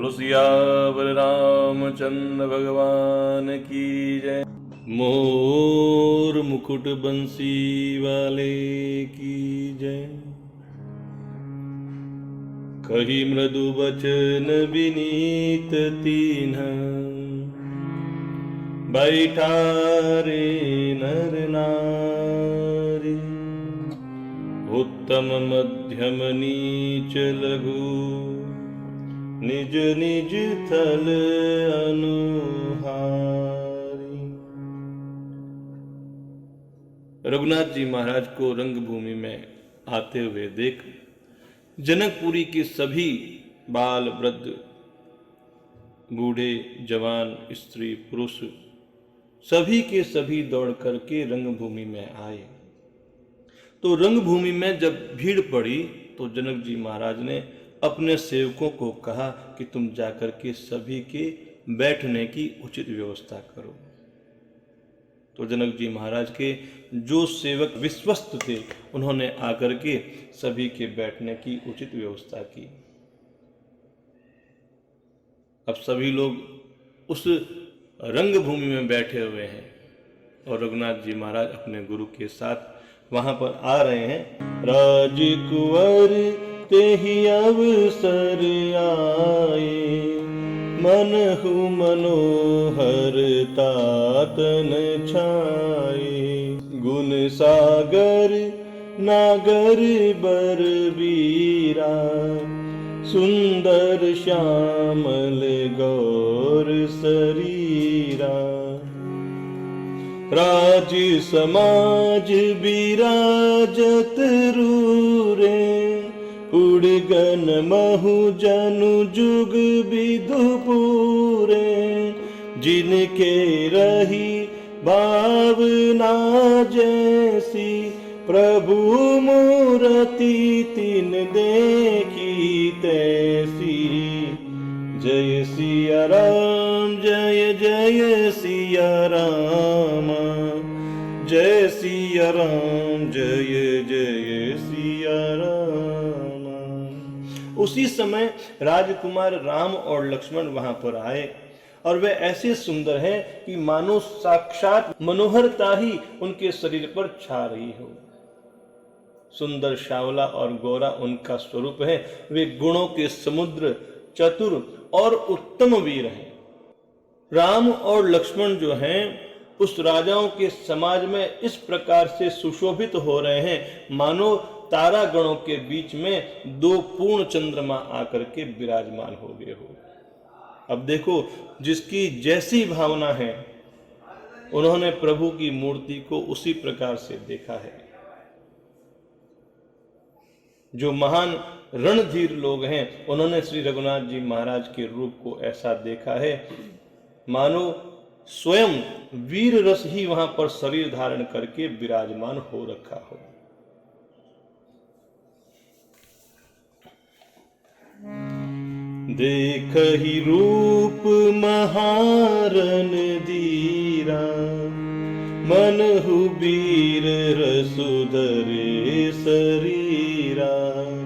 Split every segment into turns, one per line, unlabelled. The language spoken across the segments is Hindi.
बोलो सियावर रामचंद्र भगवान की जय। मोर मुकुट बंसी वाले की जय। कही मृदु बचन विनीत तीन्ह, बैठा रे नर नारी। उत्तम मध्यम नीच लघु, निज निज थल अनुहारी। रघुनाथ जी महाराज को रंगभूमि में आते हुए देख जनकपुरी के सभी बाल वृद्ध, बूढ़े जवान, स्त्री पुरुष सभी के सभी दौड़ करके रंगभूमि में आए। तो रंगभूमि में जब भीड़ पड़ी तो जनक जी महाराज ने अपने सेवकों को कहा कि तुम जाकर के सभी के बैठने की उचित व्यवस्था करो। तो जनक जी महाराज के जो सेवक विश्वस्त थे उन्होंने आकर के सभी के बैठने की उचित व्यवस्था की। अब सभी लोग उस रंगभूमि में बैठे हुए हैं और रघुनाथ जी महाराज अपने गुरु के साथ वहां पर आ रहे हैं। राजकुंवर तेहि अवसर आए, मनहु मनोहर तातन छाए। गुण सागर नागर बर बीरा, सुंदर श्यामल गौर शरीरा। राज समाज विराजत रूरे, उड़गन महु जनु जुग विदु पूरे। जिनके रही भावना जैसी, प्रभु मूर्ति तिन देखी तैसी। जय सिया राम जय जय सिया राम, जय सिया राम जय जय सिया राम। उसी समय राजकुमार राम और लक्ष्मण वहां पर आए और वे ऐसे सुंदर हैं कि मानो साक्षात मनोहरता ही उनके शरीर पर छा रही हो। सुंदर श्यावला और गोरा उनका स्वरूप है। वे गुणों के समुद्र, चतुर और उत्तम वीर हैं। राम और लक्ष्मण जो हैं उस राजाओं के समाज में इस प्रकार से सुशोभित हो रहे हैं मानो तारा गणों के बीच में दो पूर्ण चंद्रमा आकर के विराजमान हो गए हो। अब देखो, जिसकी जैसी भावना है उन्होंने प्रभु की मूर्ति को उसी प्रकार से देखा है। जो महान रणधीर लोग हैं उन्होंने श्री रघुनाथ जी महाराज के रूप को ऐसा देखा है मानो स्वयं वीर रस ही वहां पर शरीर धारण करके विराजमान हो रखा हो। देख ही रूप महारन धीरा, मनहु वीर रसुधरे शरीरा।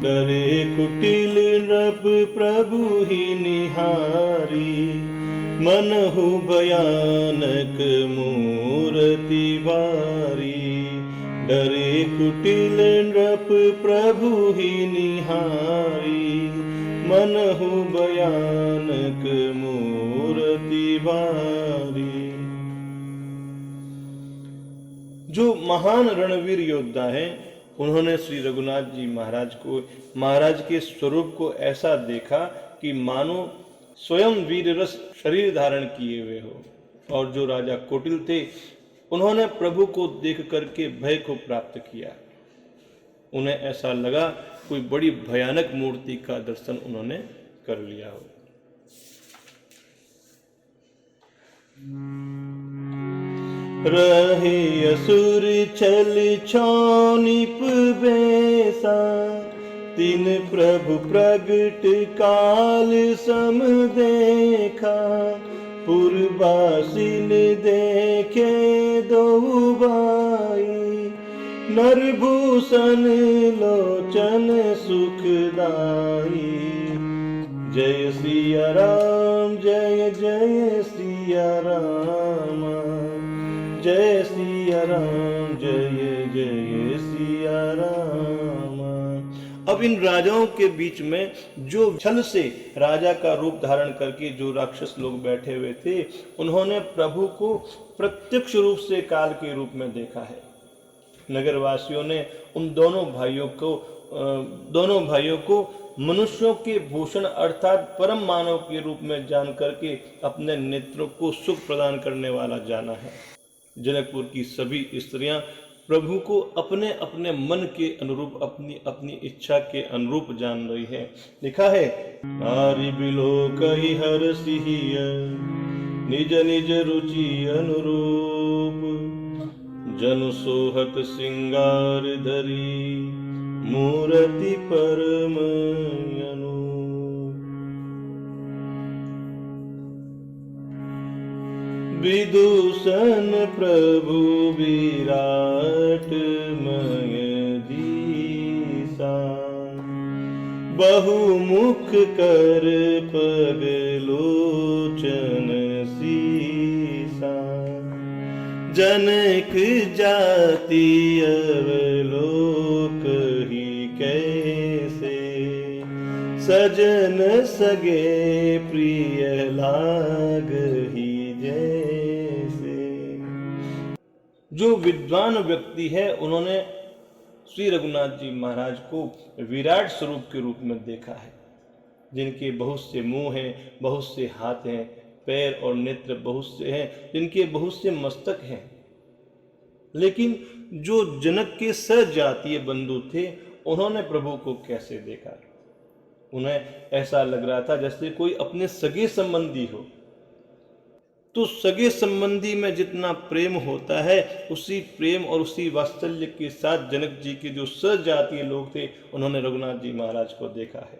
डरे कुटिल नृप प्रभु ही निहारी, मनहु भयानक मूर्ति भारी। डरे कुटिल नृप प्रभु ही निहारी, मनहु भयानक मूर्ति भारी। जो महान रणवीर योद्धा हैं उन्होंने श्री रघुनाथ जी महाराज को, महाराज के स्वरूप को ऐसा देखा कि मानो स्वयं वीर रस शरीर धारण किए हुए हो। और जो राजा कोटिल थे उन्होंने प्रभु को देख करके भय को प्राप्त किया। उन्हें ऐसा लगा कोई बड़ी भयानक मूर्ति का दर्शन उन्होंने कर लिया हो। रहे असुर छल छानिप बेसा, तिन प्रभु प्रगट काल सम देखा। पुरबासिन देखे दो भाई, नरभूषण लोचन सुखदाई। जय सिया राम, जय जय सिया राम, जय सिया राम, जय जय सिया राम। अब इन राजाओं के बीच में जो छल से राजा का रूप धारण करके जो राक्षस लोग बैठे हुए थे, उन्होंने प्रभु को प्रत्यक्ष रूप से काल के रूप में देखा है। नगरवासियों ने उन दोनों भाइयों को मनुष्यों के भूषण अर्थात परम मानव के रूप में जान करके अपने नेत्रों को सुख प्रदान करने वाला जाना है। जनकपुर की सभी स्त्रियां प्रभु को अपने अपने मन के अनुरूप, अपनी अपनी इच्छा के अनुरूप जान रही है। लिखा है, नारी बिलोकहि हरसिहिय निज निज रुचि अनुरूप, जन सोहत सिंगार धरी मूर्ति परम अनूप। विदूषण प्रभु विराटमय दीसा, बहुमुख कर पग लोचन सीसा, जनक जाति अवलोक ही कैसे, सजन सगे प्रिय लाग ही जैसे। जो विद्वान व्यक्ति है, उन्होंने श्री रघुनाथ जी महाराज को विराट स्वरूप के रूप में देखा है, जिनके बहुत से मुंह हैं, बहुत से हाथ हैं, पैर और नेत्र बहुत से हैं, जिनके बहुत से मस्तक हैं। लेकिन जो जनक के सजातीय बंधु थे, उन्होंने प्रभु को कैसे देखा? उन्हें ऐसा लग रहा था जैसे कोई अपने सगे संबंधी हो। तो सगे संबंधी में जितना प्रेम होता है, उसी प्रेम और उसी वात्सल्य के साथ जनक जी के जो सजातीय लोग थे, उन्होंने रघुनाथ जी महाराज को देखा है।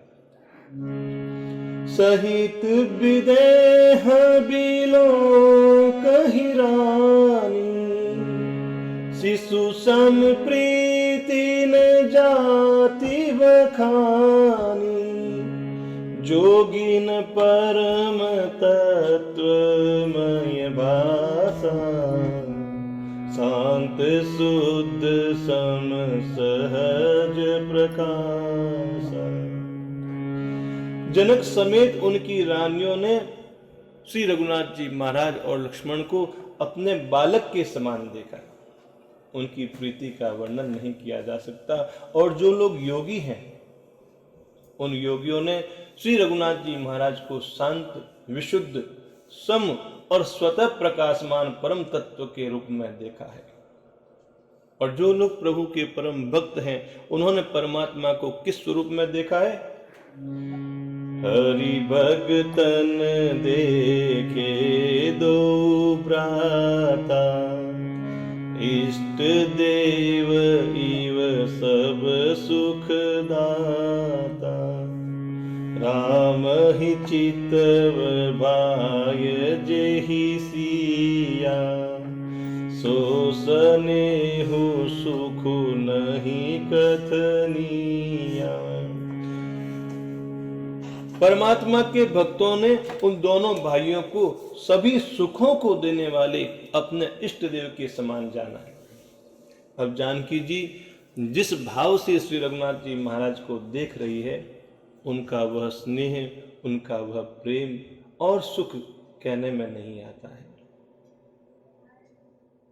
सहित विदेह बिलोकहि रानी, शिशु सम प्रीति न जाति बखानी, जोगिन परम तत्वमय भाषा, शांत शुद्ध सम सहज प्रकाशा। जनक समेत उनकी रानियों ने श्री रघुनाथ जी महाराज और लक्ष्मण को अपने बालक के समान देखा। उनकी प्रीति का वर्णन नहीं किया जा सकता। और जो लोग योगी हैं, उन योगियों ने श्री रघुनाथ जी महाराज को शांत, विशुद्ध, सम और स्वतः प्रकाशमान परम तत्व के रूप में देखा है। और जो लोग प्रभु के परम भक्त हैं, उन्होंने परमात्मा को किस स्वरूप में देखा है? हरि भगतन देखे दो भ्राता, इष्ट देव इव सब सुख दाता, राम ही चितव भाय जेहि सिया, सो स्नेहु सुख नहीं कथनिया। परमात्मा के भक्तों ने उन दोनों भाइयों को सभी सुखों को देने वाले अपने इष्ट देव के समान जाना है। अब जानकी जी जिस भाव से श्री रघुनाथ जी महाराज को देख रही है, उनका वह स्नेह, उनका वह प्रेम और सुख कहने में नहीं आता है।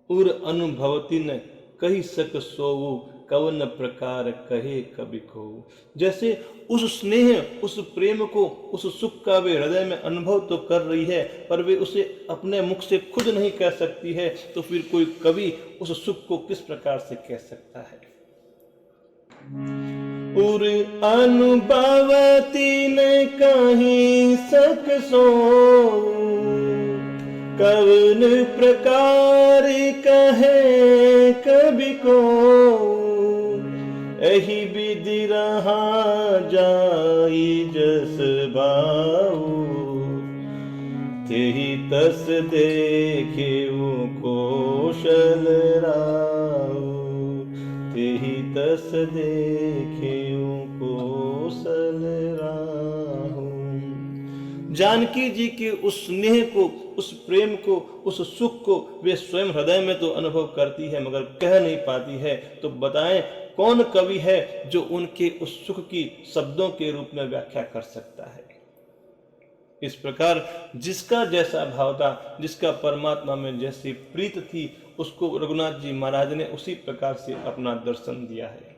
उर अनुभवती न कही सक सोवु, कवन प्रकार कहे कभी को। जैसे उस स्नेह, उस प्रेम को, उस सुख का वे हृदय में अनुभव तो कर रही है, पर वे उसे अपने मुख से खुद नहीं कह सकती है, तो फिर कोई कवि उस सुख को किस प्रकार से कह सकता है? उर अनुभवती न कहीं सक सो, कवन प्रकार कहे कभी को। एहि विधि रहा जाई जस बाऊ, तेहि तस देखे कौशल राऊ, तेहि तस देखे कौशल राऊ। जानकी जी के उस स्नेह को, उस प्रेम को, उस सुख को वे स्वयं हृदय में तो अनुभव करती है मगर कह नहीं पाती है। तो बताएं कौन कवि है जो उनके उस सुख की शब्दों के रूप में व्याख्या कर सकता है। इस प्रकार जिसका जैसा भाव था, जिसका परमात्मा में जैसी प्रीत थी, उसको रघुनाथ जी महाराज ने उसी प्रकार से अपना दर्शन दिया है।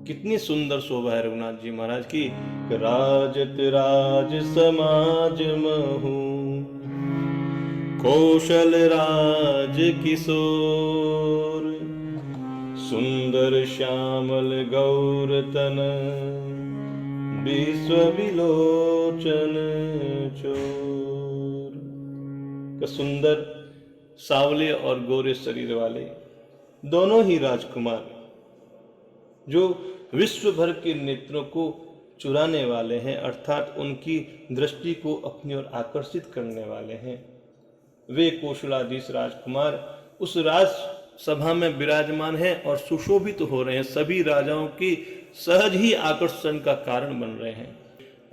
कितनी सुंदर शोभा है रघुनाथ जी महाराज की। राजत राज समाज महू कौशल राज किशोर, सुंदर श्यामल गौर तन विश्व विलोचन चोर। का सुंदर सावले और गोरे शरीर वाले दोनों ही राजकुमार जो विश्व भर के नेत्रों को चुराने वाले हैं, अर्थात उनकी दृष्टि को अपनी ओर आकर्षित करने वाले हैं, वे कौशलाधीश राजकुमार उस राज सभा में विराजमान हैं और सुशोभित हो रहे हैं, सभी राजाओं की सहज ही आकर्षण का कारण बन रहे हैं।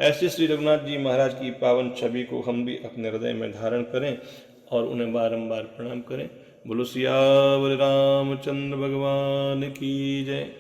ऐसे श्री रघुनाथ जी महाराज की पावन छवि को हम भी अपने हृदय में धारण करें और उन्हें बारंबार प्रणाम करें। बोलो सियावर रामचंद्र भगवान की जय।